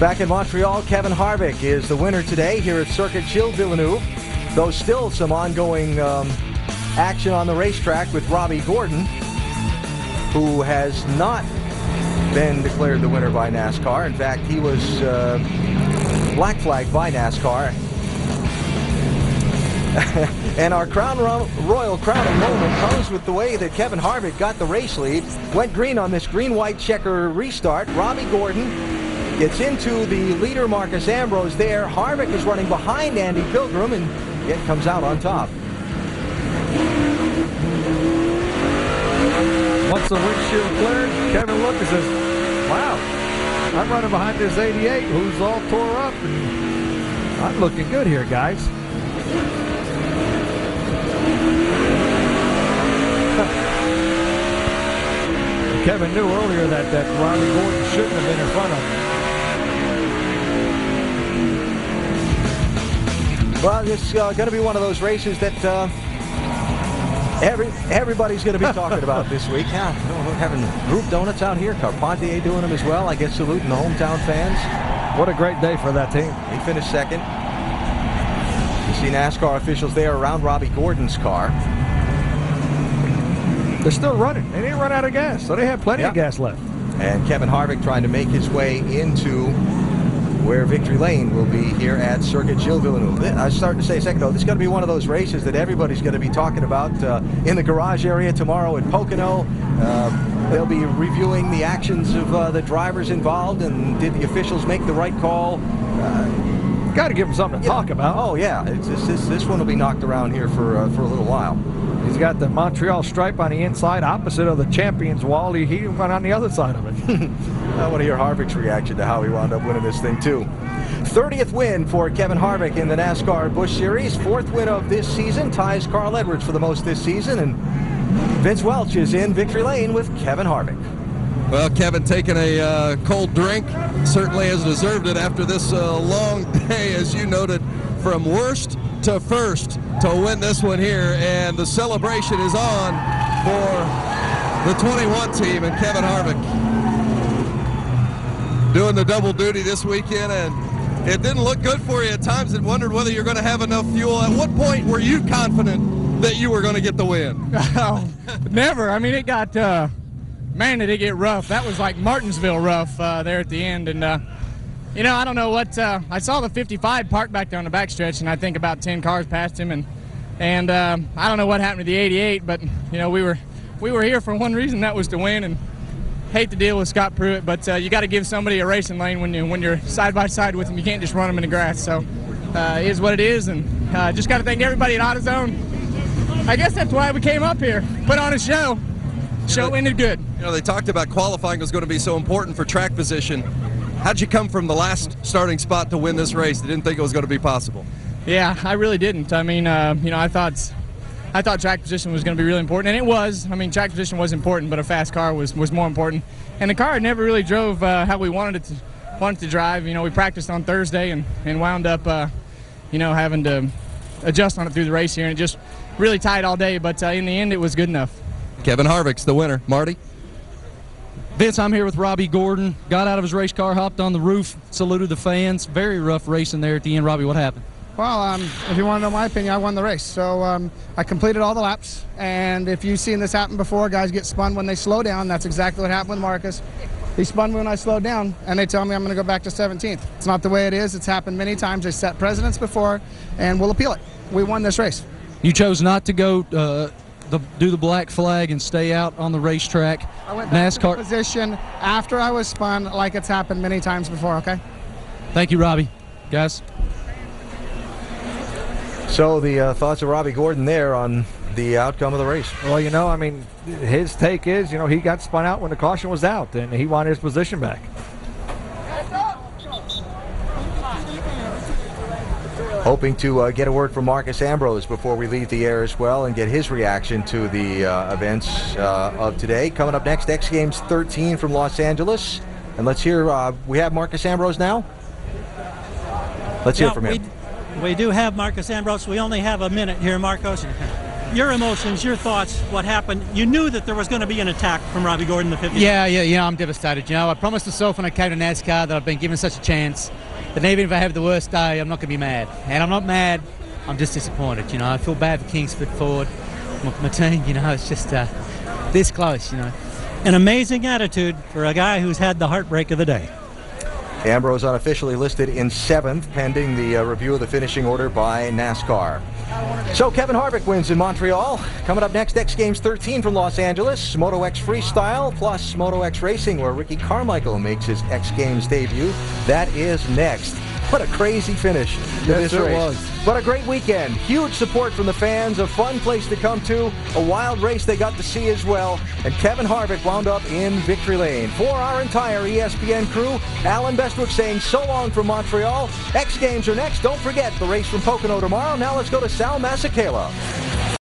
Back in Montreal, Kevin Harvick is the winner today here at Circuit Gilles Villeneuve. Though still some ongoing action on the racetrack with Robby Gordon, who has not been declared the winner by NASCAR. In fact, he was black flagged by NASCAR. And our royal crowning moment comes with the way that Kevin Harvick got the race lead. Went green on this green-white checker restart. Robby Gordon gets into the leader, Marcus Ambrose there. Harvick is running behind Andy Pilgrim and yet comes out on top. Once the windshield cleared, Kevin looked and says, wow, I'm running behind this 88 who's all tore up, and I'm looking good here, guys. Kevin knew earlier that Robby Gordon shouldn't have been in front of him. Well, it's going to be one of those races that everybody's going to be talking about this week. Yeah, we're having group donuts out here. Carpentier doing them as well. I guess saluting the hometown fans. What a great day for that team. He finished second. You see NASCAR officials there around Robby Gordon's car. They're still running. They didn't run out of gas, so they have plenty of gas left. And Kevin Harvick trying to make his way into where Victory Lane will be here at Circuit Gilles Villeneuve. I was starting to say a second ago, this is going to be one of those races that everybody's going to be talking about in the garage area tomorrow at Pocono. They'll be reviewing the actions of the drivers involved, and did the officials make the right call? Got to give them something to talk about. Oh yeah, this one will be knocked around here for a little while. He's got the Montreal stripe on the inside, opposite of the champions wall. He went on the other side of it. I want to hear Harvick's reaction to how he wound up winning this thing too. 30th win for Kevin Harvick in the NASCAR Busch Series. 4th win of this season. Ties Carl Edwards for the most this season. And Vince Welch is in Victory Lane with Kevin Harvick. Well, Kevin taking a cold drink certainly has deserved it after this long day, as you noted, from worst to first to win this one here, and the celebration is on for the 21 team and Kevin Harvick doing the double duty this weekend, and it didn't look good for you at times and wondered whether you're going to have enough fuel. At what point were you confident that you were going to get the win? Oh, never. I mean, it got, man, did it get rough. That was like Martinsville rough there at the end, and you know, I don't know what, I saw the 55 parked back there on the backstretch, and I think about 10 cars passed him, and I don't know what happened to the 88, but, you know, we were here for one reason, that was to win, and hate to deal with Scott Pruitt, but you got to give somebody a racing lane when you're side by side with him. You can't just run them in the grass, so it is what it is, and just got to thank everybody at AutoZone. I guess that's why we came up here, put on a show. Show ended good. You know, they talked about qualifying was going to be so important for track position. How'd you come from the last starting spot to win this race? They didn't think it was going to be possible. Yeah, I really didn't. I mean, you know, I thought track position was going to be really important, and it was. I mean, track position was important, but a fast car was more important. And the car never really drove how we wanted it to drive. You know, we practiced on Thursday and wound up, you know, having to adjust on it through the race here, and it just really tight all day. But in the end, it was good enough. Kevin Harvick's the winner. Marty? Vince, I'm here with Robby Gordon. Got out of his race car, hopped on the roof, saluted the fans. Very rough racing there at the end. Robby, what happened? Well, if you want to know my opinion, I won the race. So I completed all the laps. And if you've seen this happen before, guys get spun when they slow down. That's exactly what happened with Marcus. He spun when I slowed down, and they tell me I'm going to go back to 17th. It's not the way it is. It's happened many times. They set precedents before, and we'll appeal it. We won this race. You chose not to go do the black flag and stay out on the racetrack. I went back to the position after I was spun, like it's happened many times before, okay? Thank you, Robby. Guys? So the thoughts of Robby Gordon there on the outcome of the race. Well, you know, I mean, his take is, you know, he got spun out when the caution was out, and he wanted his position back. Hoping to get a word from Marcus Ambrose before we leave the air as well and get his reaction to the events of today. Coming up next, X Games 13 from Los Angeles. And let's hear, we have Marcus Ambrose now? Let's hear from him. We do have Marcus Ambrose. We only have a minute here, Marcos. your emotions, your thoughts, what happened. You knew that there was going to be an attack from Robby Gordon in the 50s. Yeah, I'm devastated. I promised myself when I came to NASCAR that I've been given such a chance that even if I have the worst day, I'm not going to be mad. And I'm not mad, I'm just disappointed. I feel bad for Kingsford Ford, my team. It's just this close. An amazing attitude for a guy who's had the heartbreak of the day. Ambrose unofficially listed in 7th, pending the review of the finishing order by NASCAR. So Kevin Harvick wins in Montreal. Coming up next, X Games 13 from Los Angeles, Moto X Freestyle, plus Moto X Racing, where Ricky Carmichael makes his X Games debut. That is next. What a crazy finish to this race. Was. What a great weekend. Huge support from the fans, a fun place to come to, a wild race they got to see as well, and Kevin Harvick wound up in victory lane. For our entire ESPN crew, Alan Bestwick saying so long from Montreal. X Games are next. Don't forget the race from Pocono tomorrow. Now let's go to Sal Masekela.